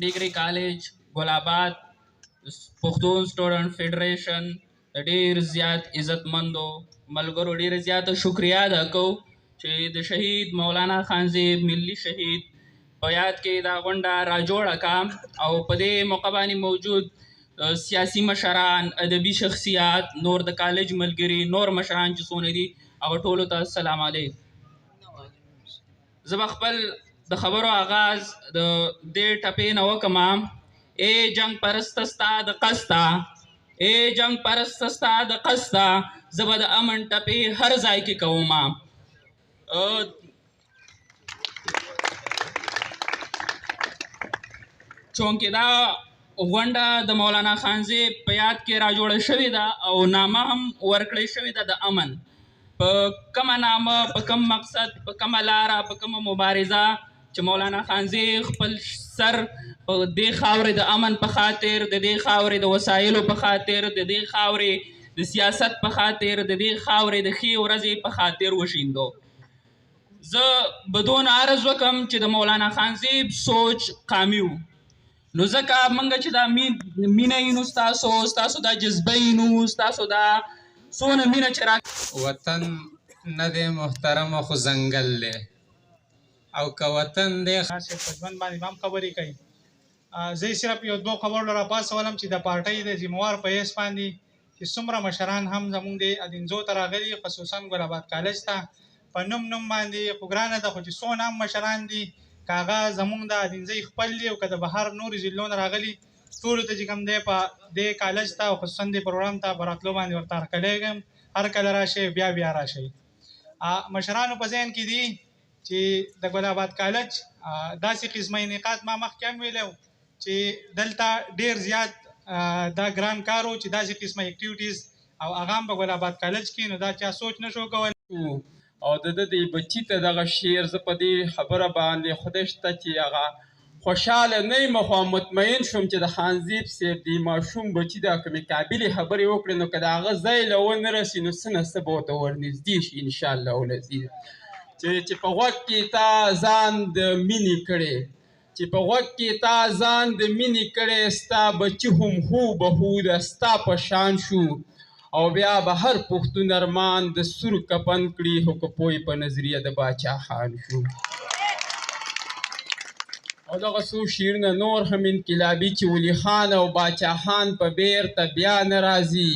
ډیګري کالج ګل آباد پښتون سټوډنټ فیډریشن د ډیر زیات عزتمندو ملګرو ډیره زیاته شکریا ادا کوو چې د شهید مولانا خانزیب ملي شهید په یاد کې دا غونډه راجوړه کا او په دې موقع باندې موجود سیاسي مشران ادبي شخصیات نور د کالج ملګري نور مشران چې څونه دي هغه ټولو ته السلام علیکم. زه به خپل د خبرو آغاز د دې ټپې نه وکړم. ای جنګ پرسته ستا د قسته، ای جنګ پرسته ستا د قسته، زه به د امن ټپې هر ځای کې کوم. چونکې دا غونډه د مولانا خانزیب په یاد کې راجوړه شوې ده او نامه هم ورکړې شوې ده د امن. په کومه نامه، په کوم مقصد، په کومه لاره، په کومه مبارزه چې مولانا خانزیب خپل سر په دې خاورې د امن په خاطر، د دې خاورې د وسایلو په خاطر، د دې خاورې د سیاست په خاطر، د دې خاورې د ښې ورځې په خاطر وشیندو. زه به دون عرض وکړم چې د مولانا خانزیب سوچ قامي و. نو ځکه موږ چې دا مینه یې نو ستاسو دا جذبه یې نو ستاسو دا څونه مینه چې را وطن نه دی محترم خو ځنګل دی او که وطن دی په ژوند باندې هم خبرې کوي. زه صرف یو دوه خبرو راپاڅولم چې د پارټۍ د ذموار په حیث باندې چې څومره مشران هم زموږ د ادینزو ته راغلي، خصوصا ګل آباد کالج ته په نوم باندې خو ګرانه ده، خو چې څونه هم مشران دي که هغه زموږ د ادینزۍ خپل دي او که د بهر نورو ضلعو نه راغلي، ټولو ته چې کوم دی په دې کالج ته او خصوصا دې پروګرام ته په راتلو باندې ورته هرکلی یم. هر کله راشئ، بیا بیا راشئ. مشرانو په ذهن کې دي چې د ګل آباد کالج داسې قسمه انعقاد ما مخکې هم ویلی و چې دلته ډېر زیات دا ګران کار و چې داسې قسمه اکټیویټیز او هغه هم په ګل آباد کالج کې، نو دا چا سوچ نه شو کولی. او د بچي ته دغه شعر زه په دې خبره باندې خدای شته چې هغه خوشحاله نه یم خو مطمئن شوم چې د خانزیب صاحب د ماشوم بچي دا کومې قابلې خبرې وکړي نو که د هغه ځای له ونه رسي نو څه نه څه به ورته ورنږدې شي انشاءالله العزیز. چې په غوږ کې تا ځان د مینې کړې، چې په غوږ کې تا ځان د مینې کړې، ستا بچي هم هوبهو د ستا په شان شو او بیا به هر پښتون ارمان د سور کفن کړي خو که پوی په نظریه د باچا خان شو. او دغه څو شعرونه نور هم انقلابي چې ولی خان او باچا خان په بیرته بیا نه راځي،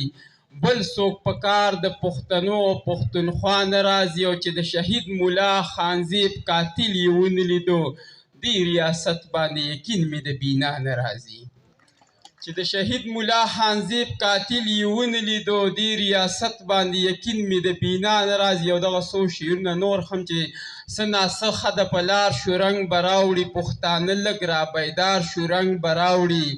بل څوک په کار د پښتنو او پښتونخوا نه راځي، او چې د شهید مولا خانزیب قاتل یې ونه لیدو دې ریاست باندې یقین مې د بینا نه راځي. چې د شهید مولا خانزیب قاتل یې ونه لیدو دې ریاست باندې یقین مې د بینا نه راځي. او دغه څو شعرونه نور هم چې څه ناڅه ښه په لار شو رنګ به راوړي، پښتانه لږ را بیدار شو رنګ به راوړي،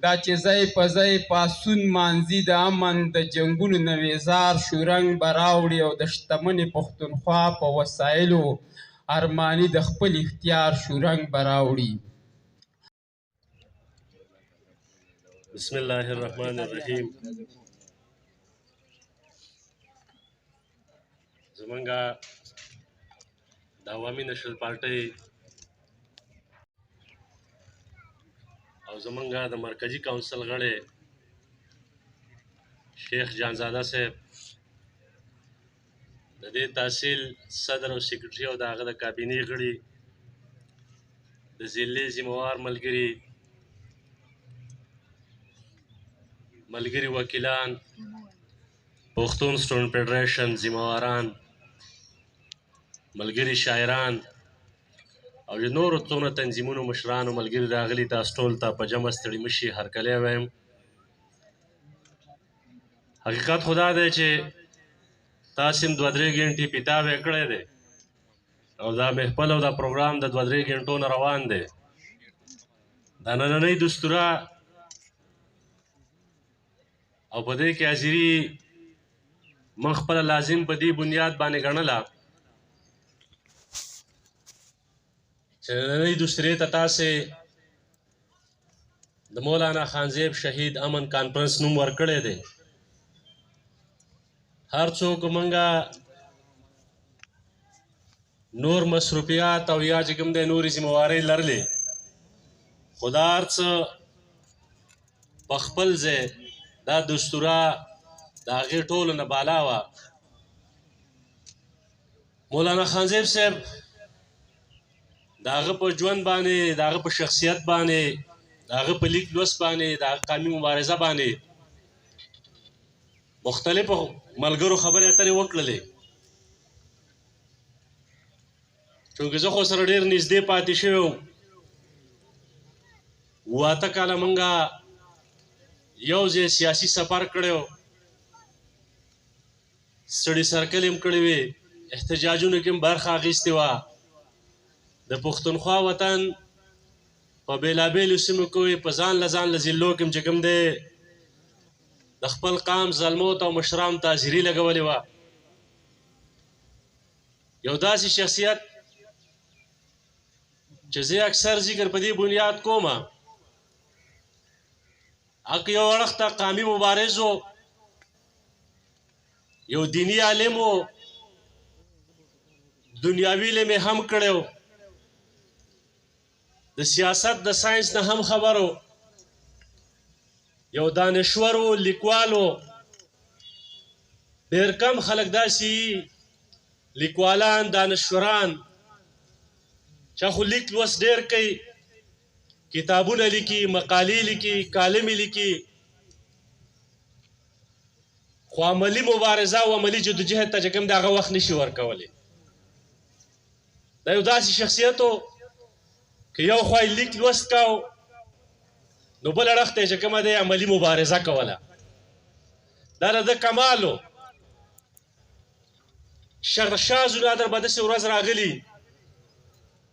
دا چې ځای په ځای پاڅون مانځي د امن د جنګونو نه ویزار شو رنګ به راوړي، او د شتمنې پښتونخوا په وسایلو ارماني د خپل اختیار شو رنګ به راوړي. بسم الله الرحمن الرحیم. زمونږه د عوامي نشل پارټۍ او زمونږه د مرکزی کونسل غړی شیخ جانزاده صاحب، د دې تحصیل صدر او سیکرټري او د هغه د کابینې غړي، د ضلعې ذموار ملګري وکیلان، پښتون سټوډنټ فیډریشن ذمواران، ملګري شاعران او د نورو څونه تنظیمونو مشرانو ملګري راغلي، تاسو ټول ته په جمع ستړي مه شئ، هرکلی وایم. حقیقت خو دا دی چې تاسې هم 2-3 ګنټې پیتاب یې کړی دی او دا محفل او دا پروګرام د 2-3 ګنټو نه روان دی. دا نننۍ دستوره او په دې کې حاضري من خپله لازم په دې بنیاد باندې ګڼله چې نننۍ دستورې ته تاسې د مولانا خانزیب شهید امن کانفرنس نوم ورکړی دی. هر څوک موږ نور مصروفیات او یا چې کوم دی نورې ذموارۍ لرلې، خو دا هر څه په خپل ځای دا دستوره د هغې ټولو نه بالا وه. مولانا خانزیب صاحب د هغه په ژوند باندې، د هغه په شخصیت باندې، د هغه په لیک لوست باندې، د هغه قومي مبارزه باندې مختلفو ملګرو خبرې اترې وکړلې. چونکې زه خو سره ډېر نږدې پاتې شوی وم. 8 کاله موږ یو ځای سیاسي سفر کړی و، سټډي سرکل یې هم کړی وې، احتجاجونو کې هم برخه اخیستې وه. د پښتونخوا وطن په بېلابېلو سیمو کې په ځان له ضلعو کې چې کوم دی د خپل قام ظلمو او مشرانو ته حاضري لګولې وه. یو داسې شخصیت چې زه اکثر ذکر په دې بنیاد کوم، هغه یو اړخ ته قومي مبارز و، یو دیني عالم و، دنیاوي علم یې هم کړی و، د سیاست د ساینس نه هم خبر و، یو دانشور و، لیکوال و. ډېر کم خلک داسې لیکوالان، دانشوران چې خو لیک لوست ډېر کوي، کتابونه لیکي، مقالې لیکي، کالمې لیکي، خو عملي مبارزه او عملي جدوجهد ته چې کوم د هغه وخت نشي ورکولی. دا یو داسې شخصیت و که یو خوا یې لیک لوست کو، نو بل اړخ ته یې چې کومه دی عملي مبارزه کوله. دا د ده کمال و. شاه زوالعادل به داسې ورځ راغلي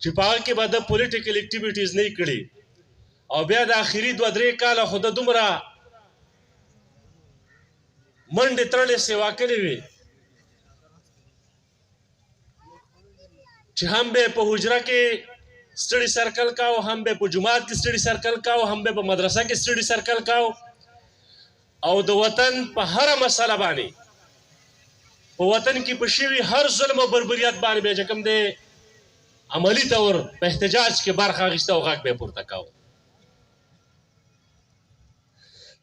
چې په هغه کې به د پولیټیکل اکټیویټیز نه کړي، او بیا د آخري 2-3 کاله خو د دومره منډې ترړې سیوا کړې وي چې هم به په حجره کې سټډي سرکل کاو، هم به په جماعت کې سټډي سرکل کاو، هم به په مدرسه کې سټډي سرکل کاو، او د وطن په هره مسله باندې، په وطن کې په شوي هر ظلم او بربریت باندې به چې کوم دی عملي طور په احتجاج کې برخه اخیسته او غږ به یې پورته کاوه.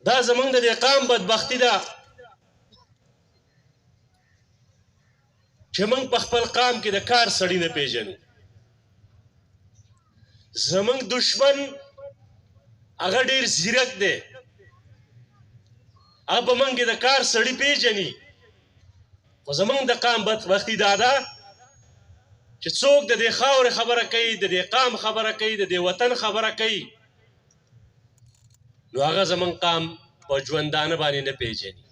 دا زمونږ د دې قام بدبختي ده چې موږ په خپل قام کې د کار سړي نه پیژنو. زمونږ دشمن هغه ډېر ځیرک دی، هغه په موږ کې د کار سړي پیژني، خو زمونږ د قام بدبختي دا ده چې څوک د دې خاورې خبره کوي، د دې قام خبره کوي، د دې وطن خبره کوي، نو هغه زمونږ قام په ژوندانه باندې نه پیژني.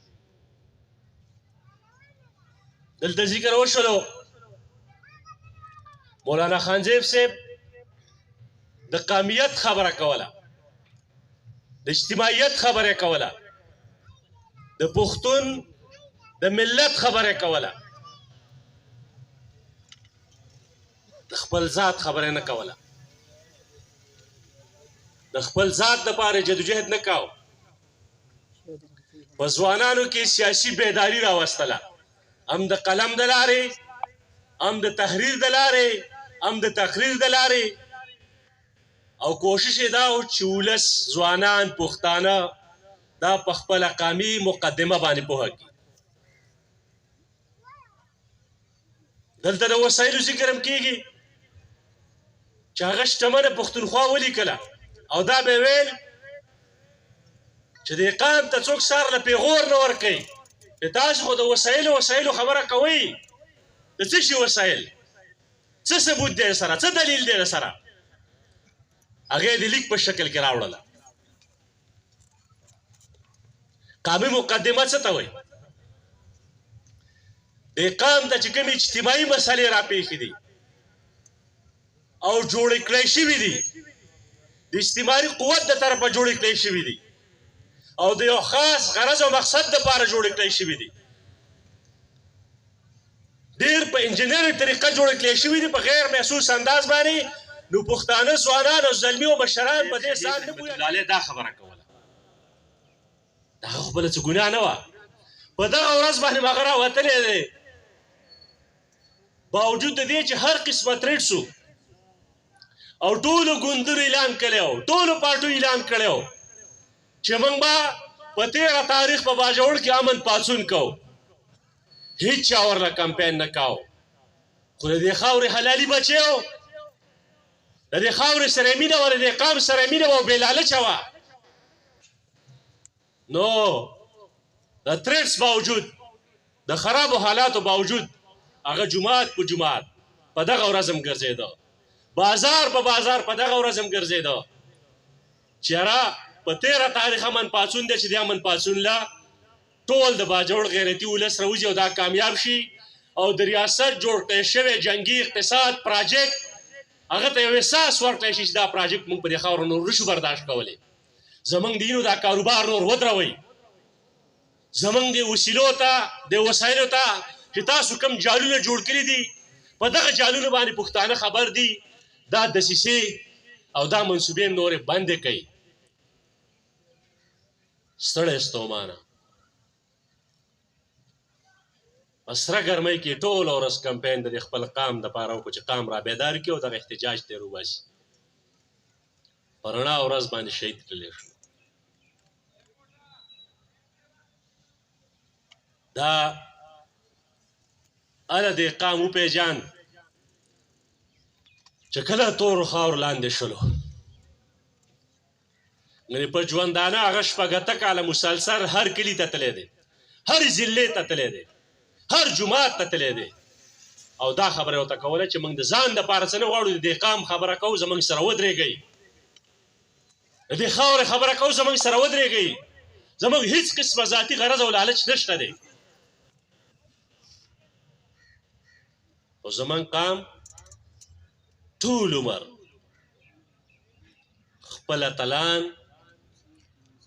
دلته ذکر وشولو مولانا خانزیب صاحب د قومیت خبره کوله، د اجتماعیت خبره کوله، د پښتون د ملت خبره کوله، د خپل ذات خبره نه کوله. د خپل ذات دپاره جدوجهد نه کاو. په ځوانانو کې سیاسي بیداري راوستله، هم د قلم د لارې، هم د تحریر د لارې، هم د تقریر د لارې، او کوشش یې دا و چې ولس، ځوانان، پښتانه دا په خپله قامي مقدمه باندې پوهه کړي. دلته د وسایلو ذکر هم کېږي چې هغه شتمنه پښتونخوا ولیکله، او دا به ویل چې دې قام ته څوک سر له پیغور نه ورکوي، چې تاسو خو د وسایلو خبره کوئ. د څه شي وسایل؟ څه ثبوت دی سره؟ څه دلیل دی سره؟ هغه یې د لیک په شکل کې راوړله. قامي مقدمه څه ته وایي؟ دې قام ته چې کومې اجتماعي مسلې راپېښې دي او جوړې کړی شوي دي، د اجتماعي قوت د طرفه جوړې کړی شوي دي، او د یو خاص غرض او مقصد دپاره جوړې کړی شوي دي، ډېر په انجینري طریقه جوړې کړی شوي دي، په غیر محسوس انداز باندې. نو پښتانه ځوانان او زلمي او مشران په دې ځان نه پوهېږي. دا خبره کوله، د هغه خو بله څه ګناه نه وه. په دغه ورځ باندې مې هغه راوتلی دی، باوجود د دې چې هر قسمه ترېډ سو او ټولو ګوندونو اعلان کړی و، ټولو پارټو اعلان کړی و چې موږ به په 13 تاریخ په باجوړ کې امن پاڅون کوو. هیڅ چا ورله کمپین نه کاو، خو د دې خاورې حلالي بچی و، د دې خاورې سره مینه وه، د دې قام سره مینه وه او بې لالچه وه. نو د تریټس باوجود، د خرابو حالاتو باوجود هغه جماعت په جماعت په دغه ورځ هم ګرځېده، بازار په بازار په دغه ورځ هم ګرځېده چې یاره په 13 تاریخ امن پاڅون دی چې د امن پاڅون له ټول د باجوړ غیرتي ولس راوځي او دا کامیاب شي او د ریاست جوړ کړی شوی جنګي اقتصاد پراجیکټ هغه ته یو احساس ورکړی شي چې دا پراجیکټ موږ په دې خاورو نور نشو برداشت کولی. زموږ د اینو دا کاروبار نور ودروئ، زموږ د وسیلو ته د وسایلو ته چې تاسو کوم جالونه جوړ کړي دي په دغه جالونو باندې پښتانه خبر دي، دا دسیسې او دا منصوبې نورې بندې کوي. ستړی ستومانه په سره ګرمۍ کې ټوله ورځ کمپین د خپل قام دپاره وکړو چې قام را بیدار کړي او دغه احتجاج ته یې روباسي. په رڼا ورځ باندې شهید کړلی شو. دا هله دې قام وپېژاند چې کله تورو خاورو لاندې شلو، یعنې په ژوندانه هغه شپږ اته کاله مسلسل هر کلي ته تللی دی، هر ضلع ته تللی دی، هر جماعت ته تللی دی او دا خبره ورته کوله چې موږ د ځان دپاره څه نه غواړو، د دې قام خبره کوو زموږ سره ودرېږئ، د دې خاورې خبره کوو زموږ سره ودرېږئ، زموږ هېڅ قسمه ذاتي غرض او لالچ نشته دی. خو زموږ قام ټول عمر خپل اتلان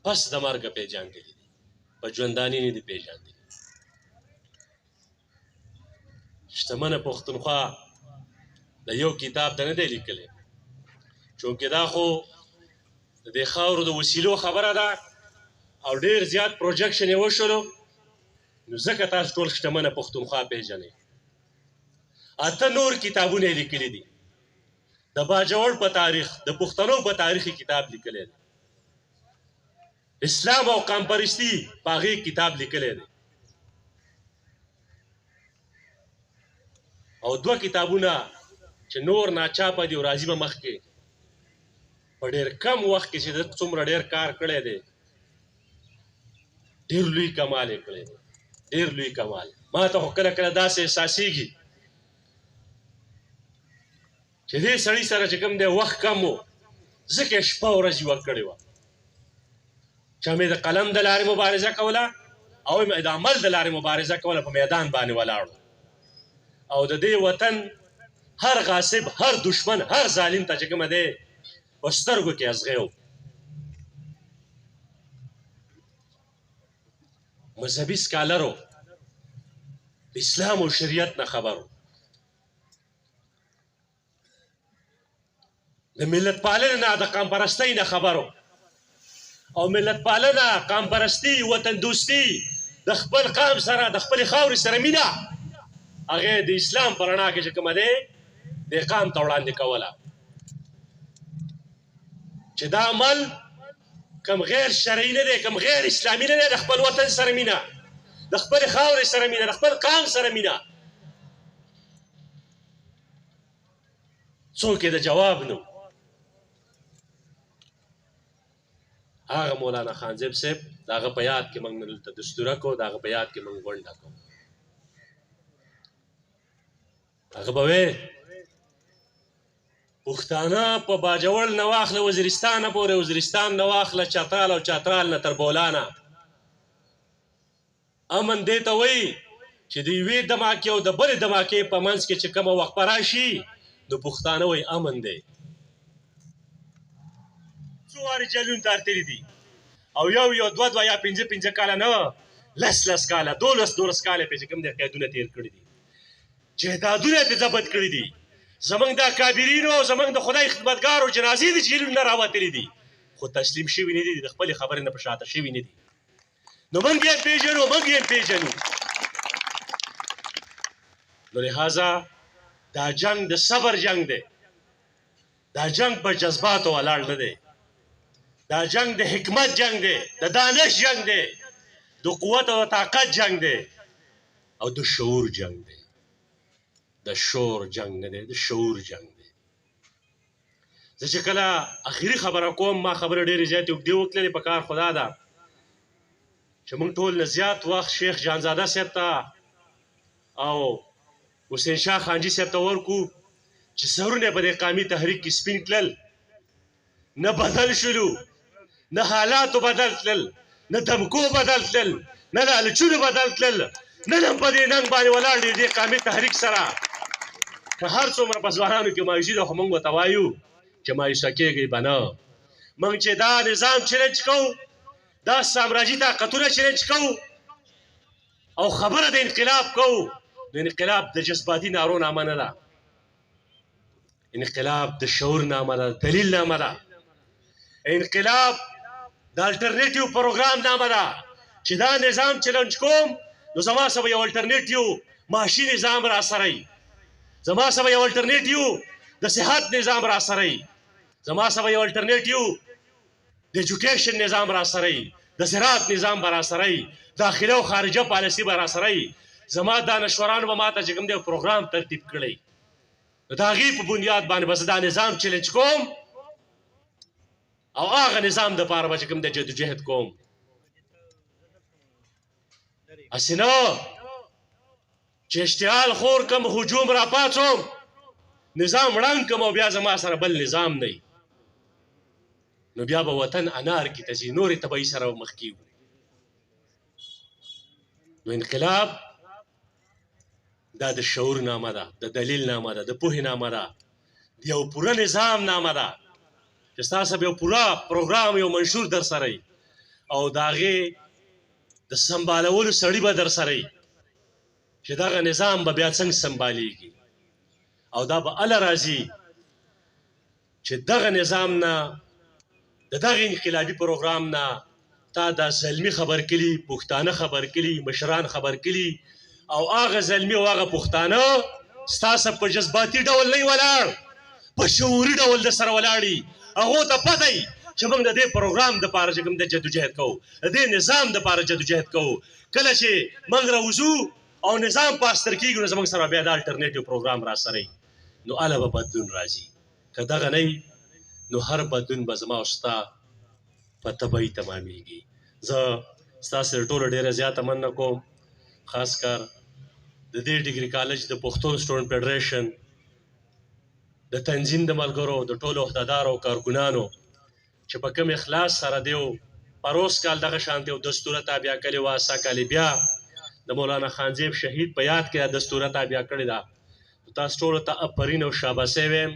پس د مرګه پیژندلي دي، په ژونداني نه دي پیژندلي. شتمنه پښتونخوا د یو کتاب ته نه دی لیکلی، چونکې دا خو د دې خاورو د وسیلو خبره ده او ډېر زیات پروجکشن یې وشولو، نو ځکه تاسو ټول شتمنه پښتونخوا پیژنئ. 8 نور کتابونه یې لیکلي دي، د باجوړ په تاریخ، د پښتنو په تاریخي کتاب لیکلی دی، اسلام او قام پرستی په هغې کتاب لیکلی دی، او 2 کتابونه چې نور ناچاپه دي او راځي به مخکې، په ډېر کم وخت کې چې د څومره ډېر کار کړی دی، ډېر لوی کمال یې کړی دی، ډېر لوی کمال. ما ته خو کله کله داسې احساسېږي چې دې سړي سره چې کوم دی وخت کم و، ځکه یې شپه ورځ یوه کړې وه، چا مې د قلم د لارې مبارزه کوله او مې د عمل د لارې مبارزه کوله، په میدان باندې ولاړو او د دې وطن هر غاصب، هر دشمن، هر ظالم ته چې کومه دی په سترګو کې ازغی و. مذهبي سکالر و، د اسلام او شریعت نه خبر و، د ملت پالنې نه، د قام پرستۍ نه خبر و، او ملت پالنه، قام پرستي، وطن دوستي، د خپل قام سره، د خپلې خاورې سره مینه، هغه د اسلام په رڼا کې چې کومه دی د قام ته وړاندې کوله چې دا عمل کم غیر شرعي نه دی، کم غیر اسلامي نه دی، د خپل وطن سره مینه، د خپلې خاورې سره مینه، د خپل قام سره مینه. څوک یې د جواب نه و. هغه مولانا خانزیب صاحب د هغه په یاد کې موږ دلته دستوره کوو، د هغه په یاد کې موږ غونډه کوو. هغه به وی پښتانه په باجوړ نه واخله وزیرستانه پورې، وزیرستان نه واخله چترال او چترال نه تر بولانه. امن دې ته وایي چې د یوې دماکې او د بلې دماکې په منځ کې چې کومه وقفه راشي نو پښتانه وایي امن دی. څو وارې جلون تارتلي دي او یو 2 یا 5 کاله نه، 10 کاله، 12 کاله پې چې کوم دی قیدونه تېر کړي دي، جهدادونه یې پې ضبط کړي دي. زموږ دا کابرینو، زموږ د خدای خدمتګارو جنازې دي چې جیلونو نه راوتلي دي، خو تسلیم شوي نه دي، د خپلې خبرې نه په شاته شوي نه دي. نو موږ یې پېژنو، موږ یې پېژنو. نو لہذا دا جنگ د صبر جنگ دی، دا جنگ په جذباتو ولاړ نه دی، دا جنگ د حکمت جنگ دی، د دانش جنگ دی، د قوت او طاقت جنگ دی او د شعور جنگ دی. د شور جنگ نه دی، د شعور جنگ دی. زه چې کله اخري خبره کوم، ما خبره ډېرې زیاتې اوږدې وکړلې، په کار خدا ده چې موږ ټول نه زیات وخت شیخ جانزاده صاحب ته او حسین شاه خانجي صاحب ته ورکو چې سرونه په دې قامي تحریک کې سپین کړل، نه بدل شولو، نه حالاتو بدل تلل، نه دمکو بدل تلل، نه لالچونو بدل تلل، نه هم په دې ننګ باندې ولاړ دي دې قامي تحریک سره. که هر څومره په ځوانانو کې مایوسي ده، خو موږ ورته وایو چې مایوسه کېږئ به نه. موږ چې دا نظام چلنج کوو، دا سامراجي طاقتونه چلنج کوو او خبره د انقلاب کوو، نو انقلاب د جذباتي نارو نامه نه ده، انقلاب د شعور نامه ده، دلیل نامه ده. انقلاب د الټرنیټیو پروګرام نامه ده چې دا نظام چلنج کوم نو زما سره یو الټرنیټیو معاشي نظام را سره وي، زما سره یو الټرنیټیو د صحت نظام را سره وي، زما سره یو الټرنیټیو د ایجوکیشن نظام را سره وي، د زراعت نظام به را سره وي، داخله او خارجه پالیسي به را سره وي. زما دانشورانو به ماته چې کوم دی پروګرام ترتیب کړی، نو د هغې په بنیاد باندې به زه دا نظام چلنج کوم او هغه نظام دپاره به چې کوم دی جدوجهد کوم. هسې نه چې اشتعال خور کم، هجوم را پاڅوم، نظام ړنګ کم او بیا زما سره بل نظام نه وي، نو بیا به وطن انار کې ته ځي، نورې تباهي سره مخ کېږو. نو انقلاب دا د شعور نامه ده، د دلیل نامه ده، د پوهې نامه ده، د یو پوره نظام نامه ده چې ستاسو یو پوره پروګرام، یو منشور در سره وي او د هغې د سمبالولو سړي به در سره وي چې دغه نظام به بیا څنګه سمبالیږي او دا به اله راځي چې دغه نظام نه، د دغه انقلابي پروګرام نه تا دا زلمي خبر کړي، پښتانه خبر کړي، مشران خبر کړي او هغه زلمي او هغه پښتانه ستاسو په جذباتي ډول نه ولاړ، په شعوري ډول د سره ولاړي. هغو ته پته وي چې موږ د دې پروګرام دپاره چې کوم دی جدوجهد کوو، د دې نظام دپاره جدوجهد کوو. کله چې موږ راوځو او نظام پاستر کېږي نو زموږ سره بیا د الټرنیټیو پروګرام را سره وي، نو هله به بدلون راځي. که دغه نه وي نو هر بدلون به زما او ستا په تباهي تمامېږي. زه ستاسو د ټولو ډېره زیاته مننه کوم، خاص کر د دې ډګري کالج د پښتون سټوډنټ فیډریشن د تنظیم د ملګرو، د ټولو عهدهدارو او کارکونانو چې په کوم اخلاص سره دیو پروس کال دغه شانتې یو دستوره تابع کړې وه، سږ بیا د مولانا خانزیب شهید په یاد کې دا دستوره تابع کړې ده. تاسو ټولو ته افرین او شاباسۍ وایم.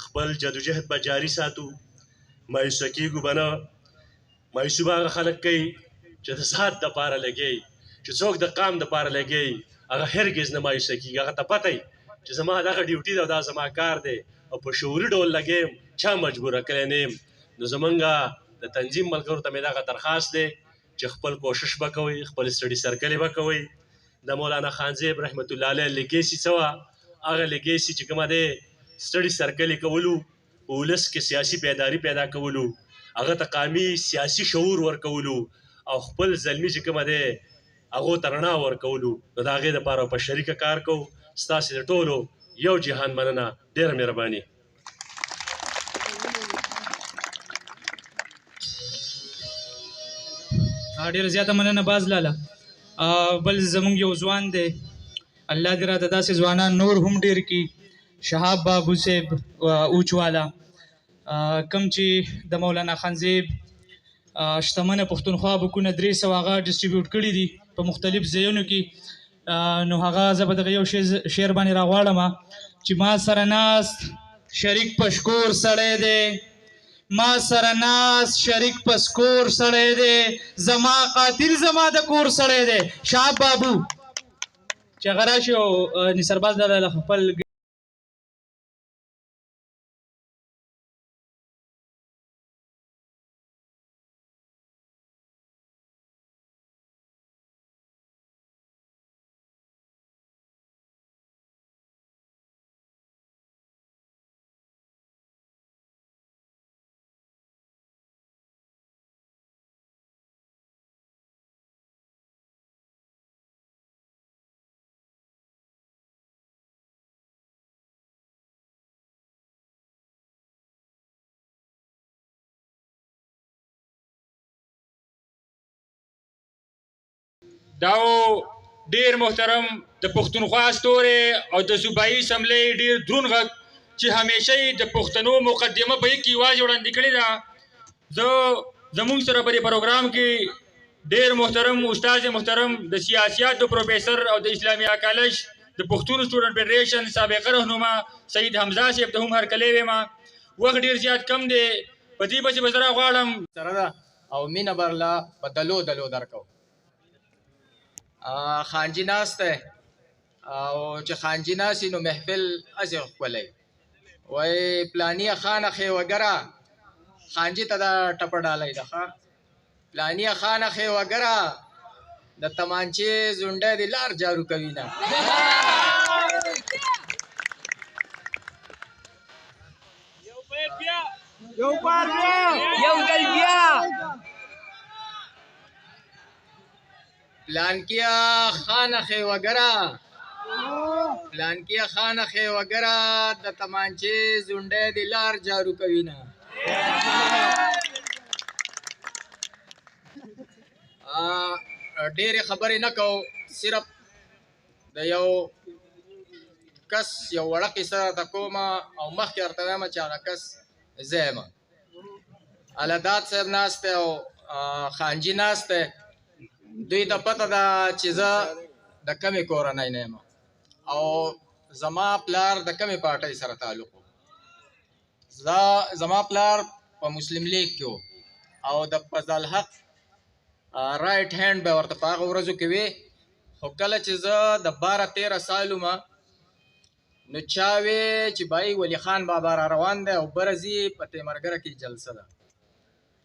خپل جدوجهد به جاري ساتو، مایوسه کېږو به نه. مایوسي به هغه خلک کوي چې د ذات دپاره لګوي، چې څوک د قام دپاره لګوي هغه هرګز نه مایوسه کېږي. هغه ته پته وي چې زما دغه ډیوټي ده او دا زما کار دی او په شعوري ډول لګیم، چا مجبوره کړی نه یم. نو زمونږ د تنظیم ملګرو ته مې دغه درخواست دی چې خپل کوشش به کوئ، خپل سټډي سرکلې به کوئ. د مولانا خانزیب رحمت الله علیه لیګیسي څه وه، هغه لیګیسي چې کومه دی سټډي سرکلې کولو، په ولس کې سیاسي بیداري پیدا کولو، هغه ته قامي سیاسي شعور ورکولو او خپل زلمي چې کومه دی هغو ته رڼا ورکولو. نو د هغې دپاره په شریکه کار کوو. ستاسې د ټولو یو جهان مننه، ډېره مهرباني. ډېره زیاته مننه باز لاله. بل زمونږ یو ځوان دی، الله دې راته داسې ځوانان نور هم ډېر کړي. شهاب بابو صاحب اوچوالا، کوم چې د مولانا خانزیب شتمنه پښتونخوا بکونه 300 هغه ډسټریبیوټ کړي دي په مختلف ځایونو کې. نو هغه زه به دغه یو شعر باندې راغواړم چې ما سره ناست شریک پشکور سړی دی، ما سره ناست شریک پسکور سړی دی، زما قاتل زما د کور سړی دی. شهاب بابو چې هغه راشي او نثرباز لاله خپل دا ډیر محترم د پښتونخوا ستوری او د صوبایي اسمبلی ډیر دروند غږ چې همیشه یې د پښتنو مقدمه په یک یوازې وړاندې کړې ده. زمونږ سره په دې پروګرام کې ډیر محترم استاد محترم د سیاسیاتو پروفیسر او د اسلامیه کالج د پښتون سټوډنټ فیډریشن سابق رهنما سید حمزه صاحب ته هم هرکلی وایم. وخت ډیر زیات کم دی، په دې پسې به زه راغواړم سره ده او مینه برله په دلو دلو درکو. خانجي ناست دی او چې خانجي ناست نو محفل هسې ښکلی وایي پلانیه خانه خیوګره خانجي ته دا ټپه ډالی ده ښه پلانیه خانه خیوګره د تمانچې زونډی د لار جارو کوي نه پلانکیا خانه خیوګره پلانکیا خانه خیوګره د تمانچې زونډی د لار جارو کوي نه ډېرې خبرې نه کوو صرف د یو کس یو وړه قصه راته کومه او مخکې ورته وایم چې هغه کس زه یم. الهداد صاحب ناست دی او خانجي ناست دی. دوی ته پته ده چې زه د کمې کورنۍ نه یم او زما پلار د کمې پارټۍ سره تعلق و. زما پلار په مسلم لیگ کې و او د فضل حق رایټ هینډ به ورته په هغه ورځو کې وي. خو کله چې زه د 12-13 سال وم نو چا وی چې بای ولی خان بابا را روان دی او برزي په تیمرګره کې جلسه ده.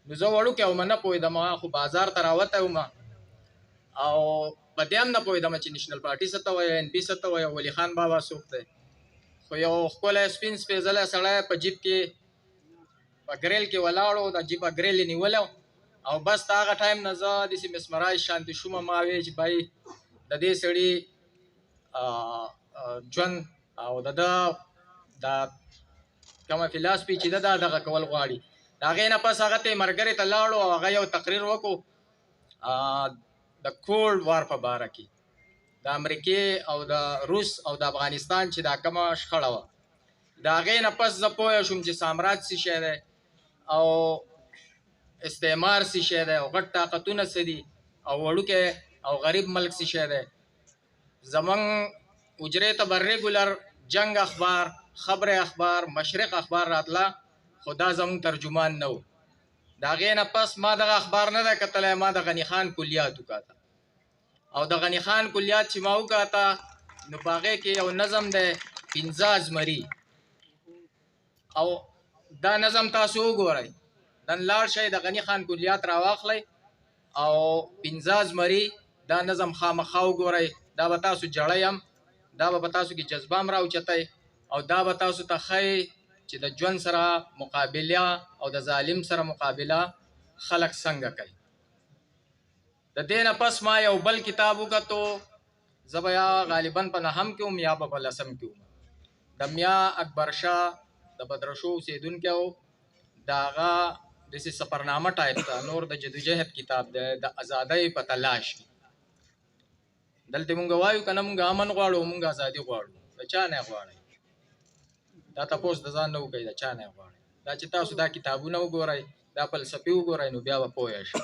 نو زه وړوکی وم نه پوهېدم خو بازار ته راوتی وم او په دې هم نه پوهېدم چې نیشنل پارټي څه ته وایي NP څه ته وایي ولی خان بابا څوک دی. خو یو ښکلی سپین سپېڅلی سړی په جیب کې په ګریل کې ولاړ و د جیب ګریل یې نیولی او بس د هغه ټایم نه زه داسې مسمرایز شانتې شومه ما وی چې بای د دې سړي ژوند او د ده دا کومه فلاسفي چې ده دا دغه کول غواړي. د هغې نه پس هغه تیمرګرې ته لاړو او هغه یو تقریر وکړو د کولډ وار په باره کې د امریکې او د روس او د افغانستان چې دا کومه شخړه وه. د هغې نه پس زه پوه شوم چې سامراج څه شی دی او استعمار څه شی دی او غټ طاقتونه څه دي او وړوکی او غریب ملک څه شی دی. زمونږ حجرې ته به ریګولر جنگ اخبار خبر اخبار مشرق اخبار راتله خو دا زمونږ ترجمان نه و. د هغې نه پس ما دغه اخبار نه دی کتلی ما د غني خان کلیات وکاته او د غني خان کلیات چې ما وکاته نو په هغې کې یو نظم دی 15 زمري او دا نظم تاسو وګورئ نن لاړ شئ د غني خان کلیات راواخلئ او 15 زمري دا نظم خامخا وګورئ. دا به تاسو جړی هم دا به په تاسو کې جذبه هم راوچتی او دا به تاسو ته ښایي چې د ژوند سره مقابله او د ظالم سره مقابله خلق څنګه کوي. د دې نه پس ما یو بل کتاب وکتو زه به یا غالبا په 9 کې وم یا به په 10 کې وم. د میا اکبر شاه د بدرشو اوسېدونکی و د هغه داسې سفرنامه ټایپ ته نور د جدوجهد کتاب دی د ازادۍ په تلاش کې. دلته مونږ وایو که نه مونږ امن غواړو مونږ ازادي غواړو. د چا نه غواړئ دا تپوس د ځان نه وکړئ د چا نه غواړئ. دا چې تاسو دا کتابونه وګورئ دا فلسفې وګورئ نو بیا به پوه شئ.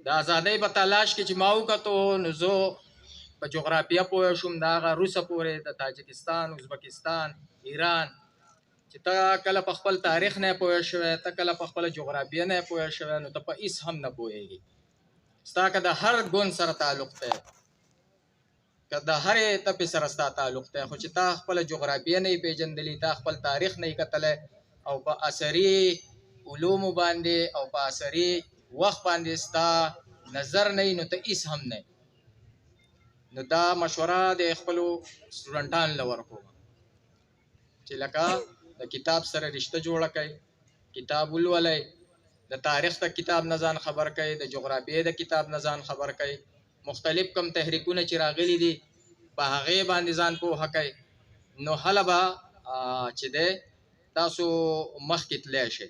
د ازادۍ په تلاش کې چې ما وکتو نو زه په جغرافیه پوه شوم د هغه روسه پورې د تاجکستان ازبکستان ایران چې ته کله په خپل تاریخ نه پوه شوې ته کله په خپله جغرافیه نه پوه شوې نو ته په هېڅ هم نه پوهېږي. ستا که د هر ګوند سره تعلق دی که د هرې تپې سره ستا تعلق دی خو چې تا خپله جغرافیه نه یې پېژندلي تا خپل تاریخ نه یې کتلی او په عصري علومو باندې او په عصري وخت باندې ستا نظر نه نو ته هېڅ هم نه. نو دا مشوره د خپلو سټوډنټانو له ورکوم چې لکه د کتاب سره رشته جوړه کړئ کتاب ولولئ د تاریخ د کتاب نه ځان خبر کړئ د جغرافیې د کتاب نه ځان خبر کړئ مختلف کم تحریکونه چې راغلي دي په هغې باندې ځان پوهه کړئ نو هله به چې دی تاسو مخکې تللی شئ.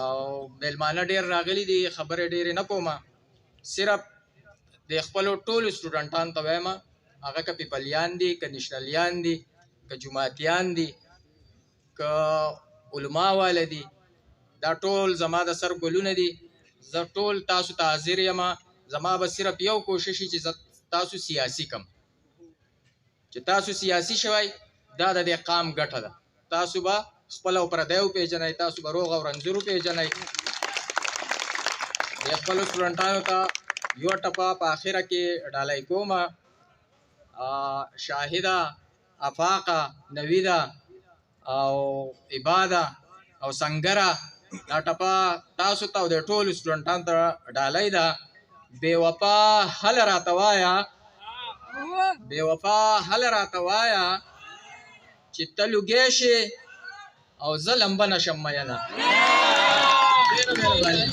او میلمانه ډېر راغلي دي، خبرې ډېرې نه کوم، صرف د خپلو ټولو سټوډنټانو ته وایم هغه که پیپلیان دي، که نشنلیان دي، که جماعتیان دي، که علما والا دي، دا ټول زما د سر ګلونه دي. زه ټول تاسو ته حاضر یم. زما به صرف یو کوشش وي چې زه تاسو سیاسي کم. چې تاسو سیاسي شوئ دا د دې قام ګټه ده. تاسو به خپل او پردی وپېژنئ، تاسو به روغ او رنځور وپېژنئ. د خپلو سټوډنټانو ته یو ټپه په آخره کې ډالۍ کومه. شاهده، افاقه، نویده او عباده او سنگره، دا ټپه تاسو ته او د ټولو سټوډنټانو ته ډالۍ ده. بې وفا هله راته وایه، بې وفا هله راته وایه چې ته لوګی شې او زه لمبه نه شم مینه. ډېره مهرباني.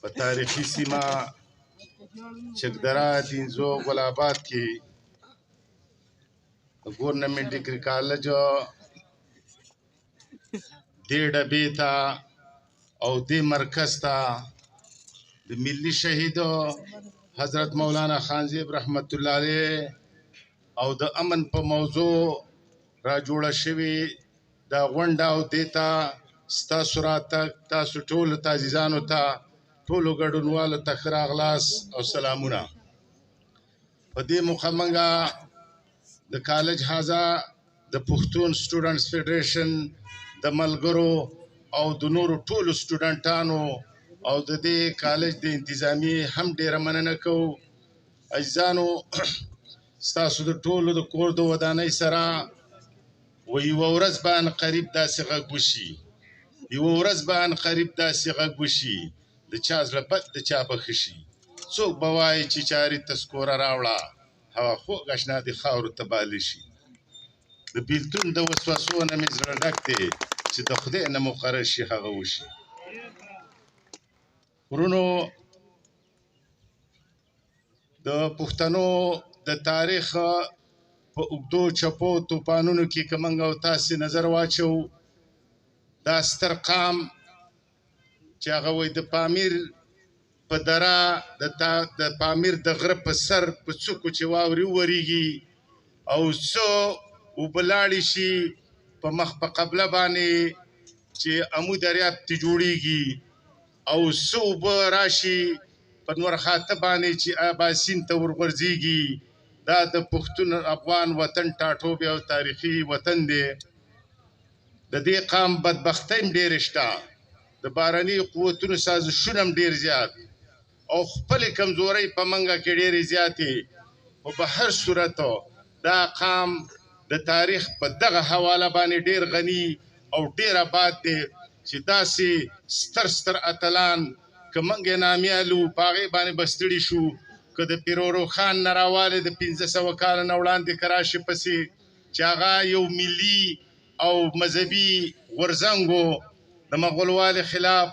په تاریخي سیمه چکدره دینزو ګلاباد کې ګورنمنټ ډګري کالج دې ډبې ته او دې مرکز ته د ملي شهید حضرت مولانا خانزیب رحمت الله علیه او د امن په موضوع را جوړه شوې دا غونډه او دې ته ستاسو راتګ تاسو ټولو ته عزیزانو ته ټولو ګډونوالو ته ښه راغلاست او سلامونه. په دې موخه موږ د کالج حاضر د پښتون سټوډنټس فیډریشن د ملګرو او د نورو ټولو سټوډنټانو او د دې کالج د انتظامی هم ډیره مننه کوو. عزیزانو، ستاسو د ټولو د کور د ودانۍ سره یوه ورځ به ان قریب داسې غږ وشي، یوه ورځ به ان قریب داسې غږ وشي د چا زړه بد د چا به ښه شي. څوک به وایي چې چارې تسکوره راوړه، هغه خوږ اشنا د خاورو ته بالی شي. د بیلتون د وسوسو نه مې زړه ډک دی چې د خدای نه مقرر شي هغه وشي. ورونو، د پښتنو د تاریخ په اوږدو چپو توپانونو کې که موږ او تاسې نظر واچو، دا ستر قام چې هغه وایي د پامیر په دره د پامیر د غره په سر په څوکو چې واورې وورېږي او څه اوبه لاړې شي په مخ په قبله باندې چې امو دریاب ته جوړېږي او څه اوبه راشي په نورخاته باندې چې اباسین ته ورغورځېږي. دا د پښتون افغان وطن ټاټوبی او تاریخي وطن دی. د دې قام بدبختۍ هم ډېرې شته، د باراني قوتونو سازشونه هم ډېر زیات او خپلې کمزورۍ په منګه کې ډېرې زیاتې. خو په هر صورت دا قام د تاریخ په دغه حواله باندې ډېر غني او ډېر آباد دی چې داسې ستر ستر اتلان که موږ یې نامیالو په هغې باندې به ستړي شو. که د پیرورو خان نه راوالی د 500 کاله نه وړاندې که راشي پسې چې هغه یو ملي او مذهبي غورځنګ و د مغولوالي خلاف،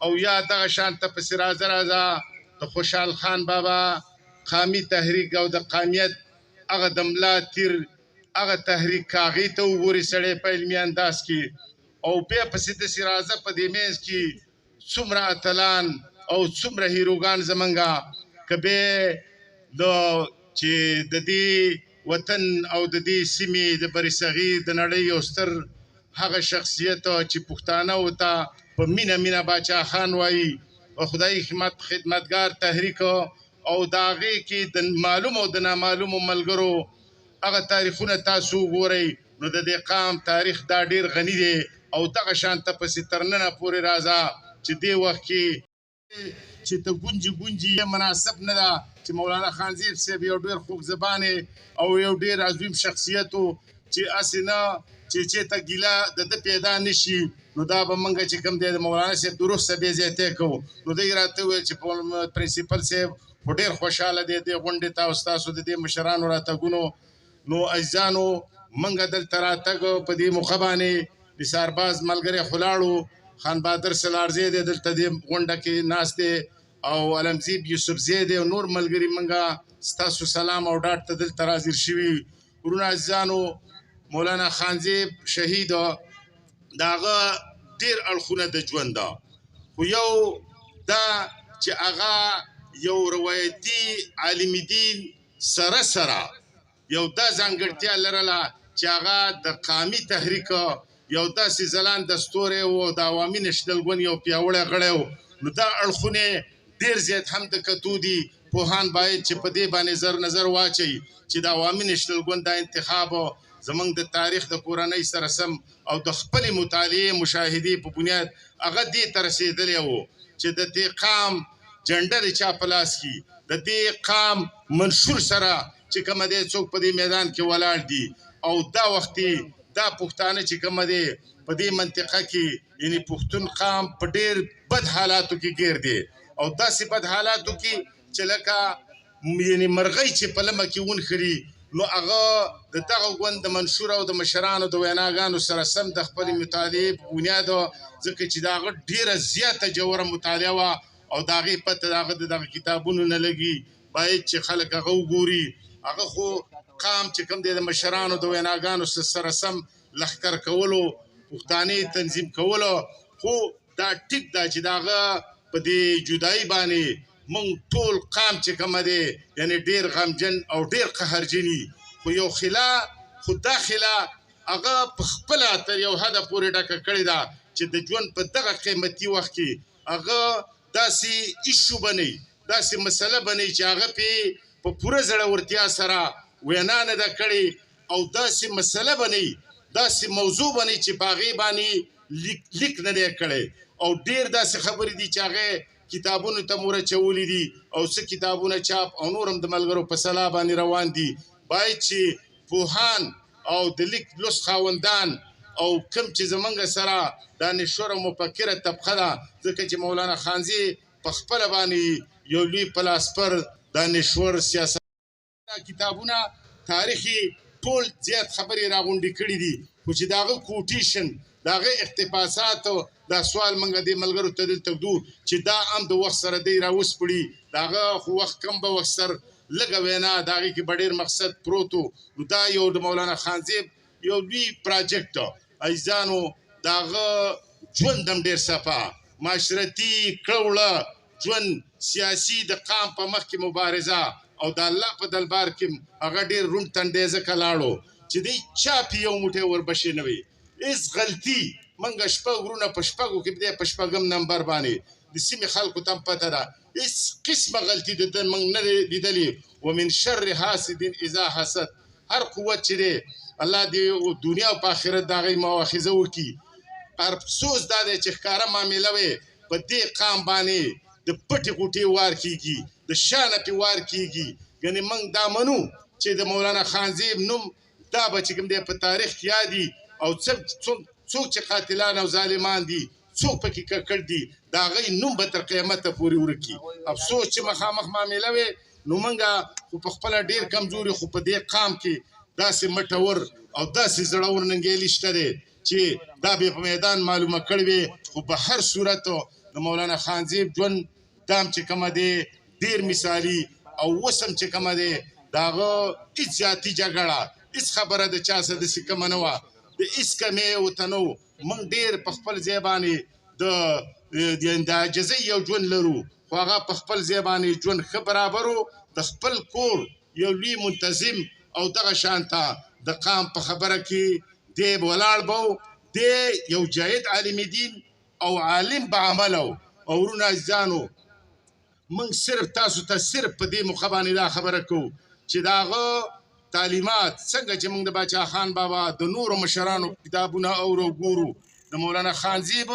او یا دغه شانته پسې راځه راځه د خوشحال خان بابا قامي تحریک او د قامیت هغه د ملا تیر هغه تحریک هغې ته وګوري سړی په علمي انداز کې، او بیا پسې داسې راځه په دې منځ کې څومره اتلان او څومره هیروګان زمونږه که بیا چې د دې وطن او د دې سیمې د بر صغیر د نړۍ یو ستر هغه شخصیت چې پښتانه ورته په مینه مینه باچا خان وایي او خدای خدمتګار تحریک او د هغې کې د معلومو او د نامعلومو ملګرو هغه تاریخونه تاسو وګورئ، نو د دې قام تاریخ دا ډېر غني دی. او دغه شانته پسې تر ننه پورې راځه چې دې وخت کې چې ته ګونجي ګونجي مناسب نه ده چې مولانا خانزیب صاحب یو ډېر خوږ زبانې او یو ډېر عظیم شخصیت و چې هسې نه چې چېرته ګیله د ده پیدا نه شي، نو دا به موږ چې کوم دی د مولانا صاحب د روح څخه بې ځایتی کوو. نو دی راته وویل چې پرنسپل صاحب خو ډېر خوشحاله دی دې غونډې ته او ستاسو د دې مشرانو راتګونو. نو عزیزانو، موږ دلته راتګ په دې موخه باندې د سرباز ملګري خو لاړو خان بهادر سلارزی دی دلته دې غونډه کې ناست دی او علمزیب یوسفزی دی او نور ملګري منګه ستاسو سلام او ډاډ ته دلته راځیر شوي ورونه عزیزانو مولانا خانزیب شهید د هغه ډېر اړخونه د ژوند ده خو یو دا چې هغه یو روایتي عالم دین سره یو دا ځانګړتیا لرله چې هغه د قامي تحریک یو داسې ځلان دستوری و د عوامي نشنل ګوند یو پیاوړی غړی و نو دا اړخونه ډېر زیات هم د کتو دي پوهان باید چې په دې باندې نظر واچوي چې د عوامي نشنل ګوند دا انتخاب زمونږ د تاریخ د کورنۍ سره سم او د خپلې مطالعې مشاهدې په بنیاد هغه دې ته رسېدلی و چې د دې قام جنډه د چا په لاس کې د دې قام منشور سره چې کومه دی څوک په دې میدان کې ولاړ دي او دا وختي دا پښتانه چې کومه دی په دې منطقه کې یعنی پښتون قام په ډېر بد حالاتو کې ګیر دی او داسې بد حالاتو کې چې لکه یعنی مرغۍ چې په لمه کې ونښري نو هغه د دغه ګوند د منشور او د مشرانو د ویناګانو سره سم د خپلې مطالعې په بنیاد ځکه چې د هغه ډېره زیاته ژوره مطالعه وه او د هغې پته د هغه د دغه کتابونو نه لګي باید چې خلک هغه وګوري هغه خو قام چې کوم دی د مشرانو د ویناګانو سره سم لښکر کولو پښتانې تنظیم کولو خو دا ټیک دا چې د هغه په دې جدایي باندې مونږ ټول قام چې کومه دی یعنې ډېر غمجن او ډېر قهرجني خو یو خلا خو دا خلا هغه په خپله تر یو حده پورې ډکه کړې ده چې د ژوند په دغه قیمتي وخت کې هغه داسې ایشو بنئ داسې مسله بنئ چې هغه پې په پوره زړورتیا سره وینا نه ده کړې او داسې مسله بنئ داسې موضوع بنئ چې په هغې باندې لیک نه دی کړی او ډېر داسې خبرې دي چې هغې کتابونو ته مو رچولي دي او څه کتابونه چاپ او نور هم د ملګرو په سلا باندې روان دي باید چې پوهان او د لیک لوست خاوندان او کوم چې زمونږ سره دانشور او مفکره طبقه ده ځکه چې مولانا خانزي په خپله باندې یو لوی پلاسپر دانشور سیاست کتابونه تاریخي ټول زیات خبرې راغونډې کړي دي خو چې د هغه کوټیشن د هغه اقتباسات دا سوال موږ دې ملګرو ته دلته ږدو چې دا هم د وخت سره دی راوسپړي د هغه خو وخت کم به وخت سر لږه وینا د هغې کې به ډېر مقصد پروت و نو دا یو د مولانا خانزیب یو لوی پراجکټ عزیزانو د هغه ژوند هم ډېر صفا معاشرتي کړوړه ژوند سیاسي د قام په مخ کې مبارزه او د الله په دربار کې هغه ډېر روڼ تندی ځکه لاړو چې دی چا پې یو موټی وربشې نه وي هېڅ غلطي موږ شپږ وروڼه په شپږو کې دی په شپږم نمبر باندې د سیمې خلکو ته هم پته ده هېڅ قسمه غلطي د ده موږ نه دی لیدلې ومن شر حاسد اذا حسد هر قوت چې دی الله دې دنیا او په آخرت د هغې مواخذه وکړي افسوس دا دی چې ښکاره معامله وې په دې قام باندې د پټې غوټې وار کېږي د شانه پې وار کېږي یعنې موږ دا منو چې د مولانا خانزیب نوم دا به چې کوم دی په تاریخ کې یادي او څوک چې قاتلان او ظالمان دي څوک پکې ککړ دي د هغوی نوم به تر قیامته پورې ورک کړي افسوس چې مخامخ معامله وې نو موږ خو په خپله ډېر کمزوري خو په دې قام کې داسې مټور او داسې زړور ننګیالي شته دی چې دا به په میدان معلومه کړې وې خو په هر صورت د مولانا خانزیب ژوند دا هم چې کومه دی ډېر مثالي او اوس هم چې کومه دی د هغه هېڅ ذاتي جګړه هېڅ خبره د چا سره داسې کومه نه وه د هېڅ کمې ورته نه و موږ ډېر په خپل ځای باندې د عاجزۍ یو ژوند لرو خو هغه په خپل ځای باندې ژوند ښه برابر و د خپل کور یو لوی منتظم او دغه شانته د قام په خبره کې دی ولاړ به و دی یو جاید عالم دین او عالم به عمل او ورونه عزیزانو موږ صرف تاسو ته صرف په دې موخه باندې دا خبره کوو چې د هغه تعلیمات څنګه چې موږ د باچا خان بابا د نورو مشرانو کتابونه اورو ګورو د مولانا خانزیب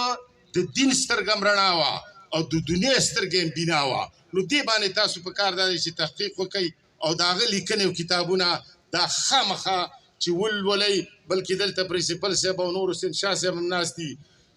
د دین سترګه هم رڼا وه او د دنیا سترګه هم بینا وه نو دې باندې تاسو په کار دا دی چې تحقیق وکئ او د هغه لیکنې او کتابونه دا خامخا چې ولولئ بلکې دلته پرنسپل صاحب او نور حسین شاه صاحب هم ناست دي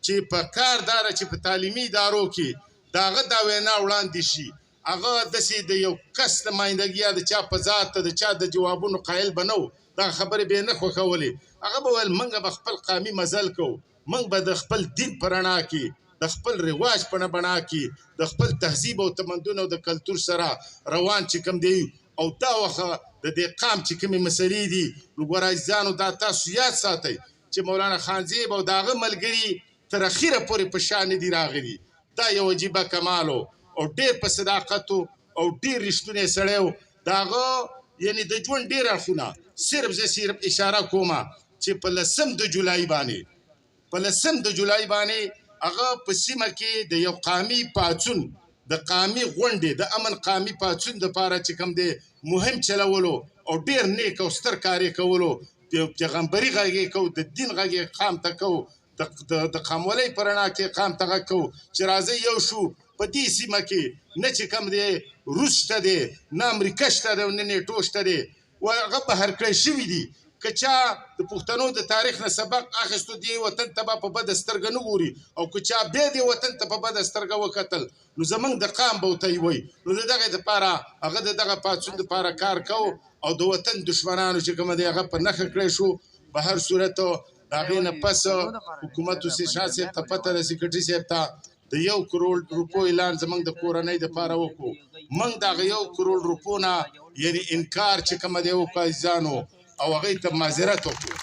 چې په کار دا ده چې په تعلیمي ادارو کې د هغه دا وینا وړاندې شي هغه داسې د یو کس نمایندګي یا د چا په ذات ته د چا د جوابونو قایل به نه و دغه خبرې به یې نه خوښولې هغه به ویل موږ به خپل قامي مزل کوو موږ به د خپل دین په رڼا کې د خپل رواج په بڼه کې د خپل تهذیب او تمدن او د کلتور سره روان چې کوم دی او دا وخت د دې قام چې کومې مسلې دي نو ګوره عزیزانو دا تاسو یاد ساتئ چې مولانا خانزیب او د هغه ملګري تر اخره پورې په شا نه دي راغلي دا یو عجیبه کمال او ډېر په صداقت او ډېر رښتونی سړی و د هغه یعنې د ژوند ډېر اړخونه صرف اشاره کومه چې په 10 د جولای باندې هغه په سیمه کې د یو قامي پاڅون د قامي غونډې د امن قامي پاڅون دپاره چې کوم دی مهم چلولو او ډېر نیک او ستر کار یې کولو د پیغمبري غږ یې کوو د دین غږ یې قام ته کوو د قامولۍ په رڼا کې قام ته غږ کوو چې راځئ یو شو په دې سیمه کې نه چې کوم دی روس شته دی نه امریکا شته دی او نه نیټو شته دی هغه بهر کړی شوي دي که چا د پښتنو د تاریخ نه سبق اخیستو دې وطن ته به په بده سترګه نه ګوري او که چا بیا دې وطن ته په بده سترګه وکتل نو زمونږ د قام به ورته وایي نو د دغې دپاره هغه د دغه پاڅون دپاره کار کوو او د وطن دشمنانو چې کومه دی هغه په نښه کړی شو په هر صورت د هغې نه پس حکومت حسین شاه صاحب ته پته ده سیکرټري صاحب ته د 1 کروڑ روپو اعلان زمونږ د کورنۍ دپاره وکړو موږ د هغه 1 کروڑ روپو نه یعنې انکار چې کومه دی وکړو عزیزانو او هغې ته معذرت وکړو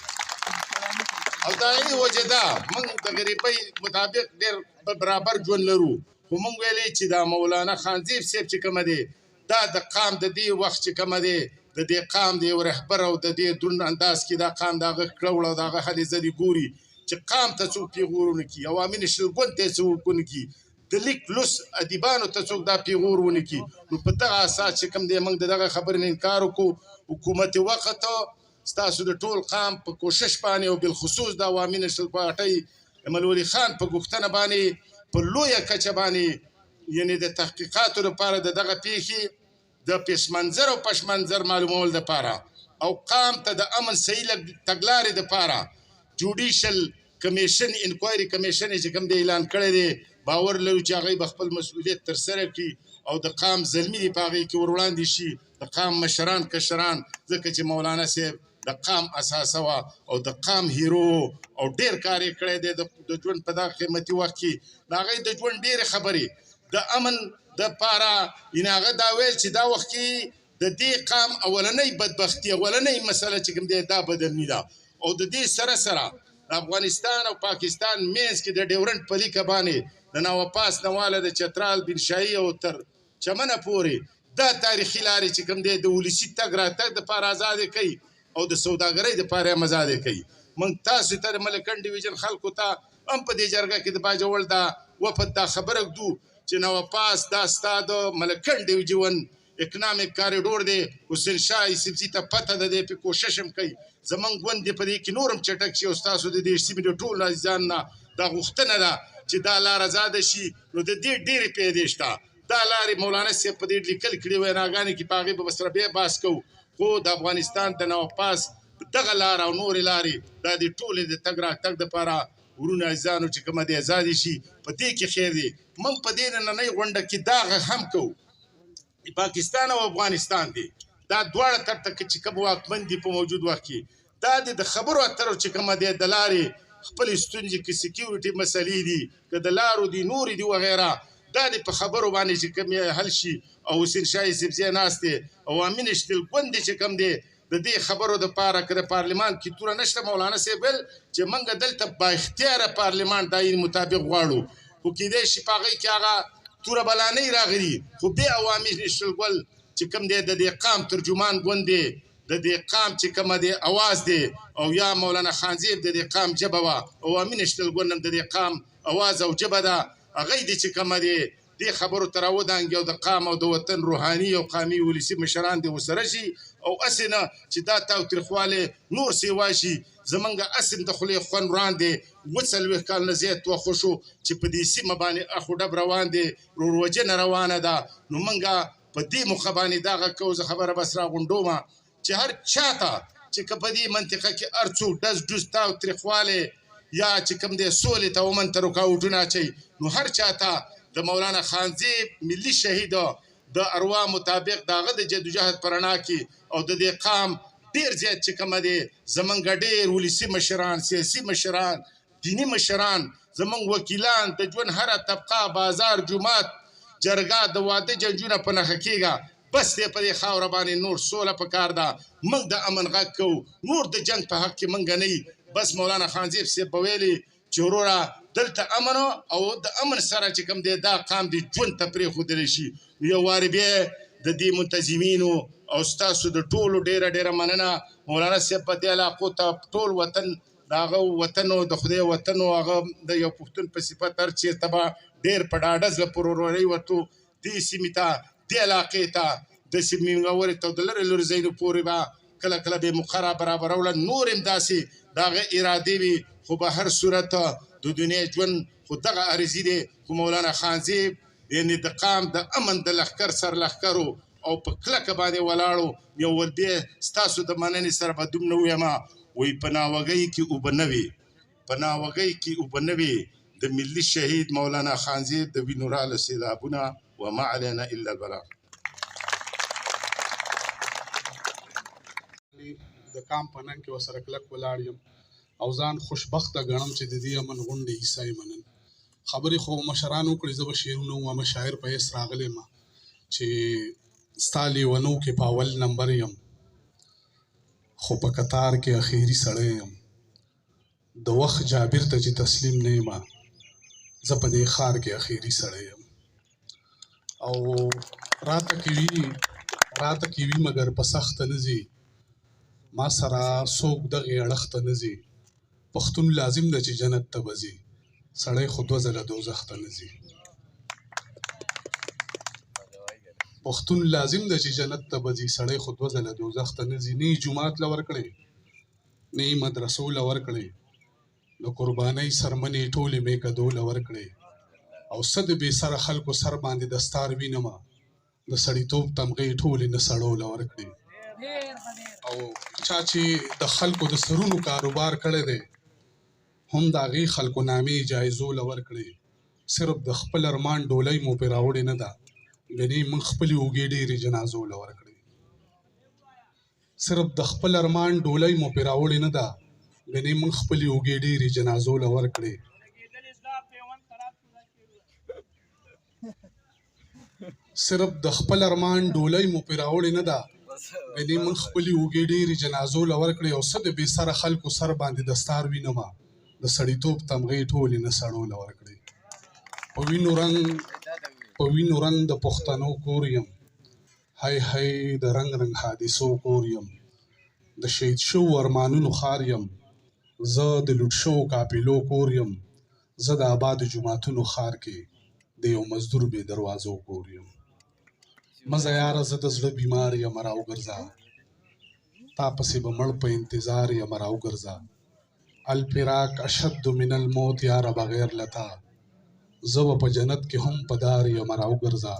او د هغې وجه ده موږ د غریبۍ مطابق ډېر برابر ژوند لرو خو موږ ویلې چې دا مولانا خانزیب صاحب چې کومه دی دا د قام د دې وخت چې کومه دی د دې قام د یو رهبر او د دې دروند انداز کې دا قام د هغه کړوړ او د هغه هلې ځلې ګوري چې قام ته څوک پیغور ونه کړي عوامي شلګون ته څوک ونه کړي د لیک لوس ادیبانو ته څوک دا پیغور ونه کړي نو په دغه اساس چې کوم دی موږ د دغه خبرې نه انکار وکړو حکومت وخت ستاسو د ټول قام په کوشش باندې او بالخصوص د عوامي نشل پارټۍ ملولي خان په غوښتنه باندې په لویه کچه باندې یعنې د تحقیقاتو لپاره د دغه پیښې د پیش منظر او پش منظر معلومول دپاره او قام ته د امن صحیح تګلارې دپاره جوډیشل کمیشن انکوایري کمیشن چې کوم دی اعلان کړی دی باور لرو چې هغوی به خپل مسؤلیت ترسره کړي او د قام زلمي دي په هغې کې ور وړاندې شي د قام مشران کشران ځکه چې مولانا صاحب د قام اساسه وه او د قام هیرو او ډېر کار یې کړی دی د ژوند په دغه قیمتي وخت کې د هغې د ژوند ډېرې خبرې د امن دپاره یعنې هغه دا ویل چې دا وخت کې د دې قام اولنۍ بدبختي اولنۍ مسله چې کوم دی دا بدلني ده او د دې سره سره د افغانستان او پاکستان مینځ کې د ډیورنډ په لیکه باندې د نواپاس نواله د چترال بن شاهي او تر چمنه پورې دا تاریخي لارې چې کوم دی د ولسي تګ راتګ دپاره ازادې کوي او د سوداګرۍ دپاره یې ازادې کوي موږ تاسو ته د ملکن ډیویژن خلکو ته هم په دې جرګه کې د باجوړ دا وفد دا خبره ږدو چې نواپاس دا ستا د ملکن ډیویژن اکنامک کاریډور دی حسین شاه یوسفزي ته پته ده دی پې کوشش هم کوي زمونږ ګوند دی په دې کې نور هم چټک شي او ستاسو د دې سیمې د ټولو عزیزانو نه دا غوښتنه ده چې دا لار ازاده شي نو د دې ډېرې پیدې شته دا لارې مولانا صاحب په دې لیکل کړي ویناګانې کې په هغې به سره بیا بحث کوو خو د افغانستان د نواپاس دغه لاره او نورې لارې دا د ټولې د تګ راتګ دپاره ورونه عزیزانو چې کومه دی ازادې شي په دې کې خیر دی موږ په دې نننۍ غونډه کې دا غږ هم کوو پاکستان او افغانستان دی دا دواړه ترته چې کوم واکمن دي په موجود وخت کې دا د خبرو اترو چې کومه دی د لارې خپلې ستونزې کې سکیورټي مسلې دي که د لارو دي نورې دي وغیره دا د په خبرو باندې چې کوم حل شي او حسین شاه یوسفزي ناست دی عوامي نشتل ګوند چې کوم دی د دې خبرو دپاره که د پارلمان کې توره نشته مولانا صاحب ویل چې موږ دلته با اختیاره پارلمان د آیین مطابق غواړو خو کیدای شي په هغې کې هغه توره بلانۍ راغلي خو بیا عوامي نشتل ګل چې کوم دی د دې قام ترجمان ګوند دی د دې قام چې کومه دی اواز دی او یا مولانا خانزیب د دې قام ژبه وه عوامي نشتل ګوند هم د دې قام اواز او ژبه ده هغوی دی چې کومه دی دې خبرو ته راودانګي او د قام او د وطن روحاني او قامي ولسي مشران دې ورسره شي او هسې نه چې دا تاوتریخوالی نور سیوا شي زمونږ اصل د خولې خوند وړاندې 40 کال نه زیات وخت شو چې په دې سیمه باندې اخو ډب روان دی روروجنه روانه ده نو موږ په دې موخه باندې دغه کوو زه خبره بس راغونډومه چې هر چاته چې که په دې منطقه کې هر څوک ډز تاوتریخوالی یا چې کوم دی سولې ته ومن ته رکاوټونه اچوي نو هر چاته د مولانا خانزیب ملي شهید د اروا مطابق د هغه د جدوجهد په رڼا کې او د دې قام ډېر زیات چې کومه دی زمونږ ډېر ولسي مشران سیاسي مشران دینی مشران زمونږ وکیلان د ژوند هره طبقه بازار جومات جرګه د واده جنجونه په نښه کېږه بس دی په دې خاوره باندې نور سوله په کار ده موږ د امن غږ کوو نور د جنګ په حق کې موږ نه بس مولانا خانزیب صاحب به ویلي چې وروره دلته امن او د امن سره چې کوم دی دا قام د ژوند ته پرېښودلی شي یو وارې بیا د دې منتظمینو او ستاسو د ټولو ډیره مننه مولانا صاحب په دې علاقو ته ټول وطن د هغه وطن او د خدای وطن او هغه د یو پښتون په صفت هر چېرته به ډېر په ډاډه زړه پر ورورۍ ورتو دې سیمې ته دې علاقې ته داسې مینګورې ته د لرې لرې ځایونو پورې به کله کله به مقرره برابروله نور هم داسې د هغه ارادې وي خو به هر صورت د دنیا ژوند خو دغه عرضي دی خو مولانا خانزیب یعنې د قام د امن د لښکر سر لښکرو او په کلکه باندې ولاړو یو ول بیا ستاسو د مننې سره به دومره ویمه وی په ناوګۍ کې اوبه نه وي په ناوګۍ کې اوبه نه وي د ملي شهید مولانا خانزیب د وینو راله سیلابونه وما علینا الا البلاغ د کام په ننګ کې ورسره کلک ولاړ یم او ځان خوشبخته ګڼم چې د دې امن غونډې حصه یې منن خبرې خو مشران وکړي زه به شعرونه ووایم شاعر په حیث راغلی یم چې ستا لیونو کې په اول نمبر یم خو په قطار کې اخیري سړی یم د وخت جابر ته چې تسلیم نه یم زه په دې ښار کې اخیري سړی یم او راته کې وي مګر په سخته نه ځي ما سره څوک دغې اړخ ته نه ځي پښتون لازم ده چې جنت ته به ځي سړی خو دوه ځله دوزخ ته نه ځي پښتون لازم ده چې جنت ته به ځي سړی خو دوه ځله دوزخ ته نه ځي نه یې جومات له ورکړی نه یې مدرسو له ورکړی د قربانۍ سرمنې ټولې مې کدو له ورکړی او څه د بې سره خلکو سر باندې دستار وینمه د سړیتوب تمغې ټولې نه سړو له ورکړی او چا چې د خلکو د سرونو کاروبار کړی دی هم د هغې خلکو نامې جایزو له ورکړی صرف د خپل ارمان ډولۍ مو پرې راوړې نه ده ګنې موږ خپلې اوږې ډېرې جنازو له ورکړې صرف د خپل ارمان ډولۍ مو پرې راوړې نه ده ګنې موږ خپلې اوږې ډېرې جنازو له ورکړې صرف د خپل ارمان ډولۍ مو پرې راوړې نه ده ګنې موږ خپلې اوږې ډېرې جنازو له ورکړې او څه د بې سره خلکو سر باندې دستار وینمه د سړیتوب تمغې ټولې نه سړو له ورکړې په وینو رنګ د پښتنو کور یم هی د رنګ حادثو کور یم د شهید شوو ارمانونو ښار یم زه د لوټ شوو قافلو کور یم زه د آبادو جوماتونو ښار کې د یو مزدور بې دروازو کور یم مزه یاره زه د زړه بیمار یم راوګرځه تا پسې به مړ په انتظار یم راوګرځه الفراق اشد من الموت یاره بغیر لتا زه به په جنت کې هم په دار یم راوګرځه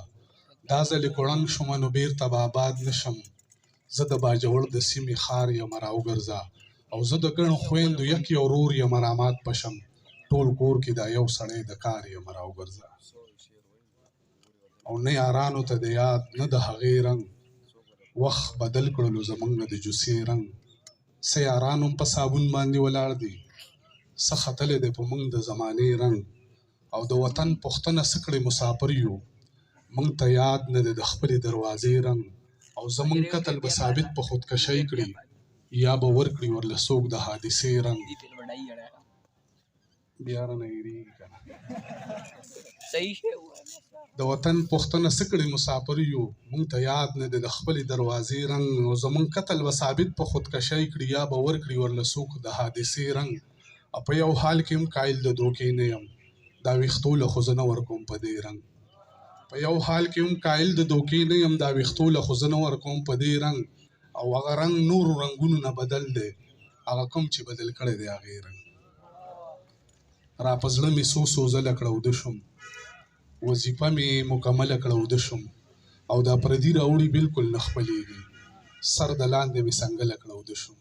دا ځلې کوړنګ شومه نو بېرته به آباد نه شم زه د باجوړ د سیمې ښار یم راوګرځه او زه د ګڼو خویندو یک یو ورور یم رامات پشم ټول کور کې دا یو سړی د کار یم راوګرځه او نه یارانو ته د یاد نه د هغې رنګ وخت بدل کړلو زمونږ د جوسې رنګ څه یاران هم په صابون باندې ولاړ دي څه ختلی دی په موږ د زمانې رنګ او د وطن پوښتنه څه کړې مسافر یو موږ ته یاد نه دی د خپلې دروازې رنګ او زمونږ قتل به ثابت په خودکشۍ کړي یا به ورکړي ورله څوک د حادثې رنګ بیا رانه هېرېږي که نه د وطن پوښتنه څه کړې مسافر یو موږ ته یاد نه دی د خپلې دروازې رنګ او زمونږ قتل به ثابت په خودکشۍ کړي یا به ورکړي ورله څوک د حادثې رنګ او په یو حال کې هم قایل د دوکې نه یم دا ویښتو له خو زه نه ورکوم په دې رنګ په یو حال کې هم قایل د دوکې نه یم دا ویښتو له خو زه نه ورکوم په دې رنګ او هغه رنګ نورو رنګونو نه بدل دی هغه کوم چې بدل کړی دی هغې رنګ را په زړه مې څو ځله کړه اوده شوم وظیفه مې مکمله کړه اوده شوم او دا پردي راوړي بلکل نه خپلېږي سر د لاندې مې څنګله کړه اوده شوم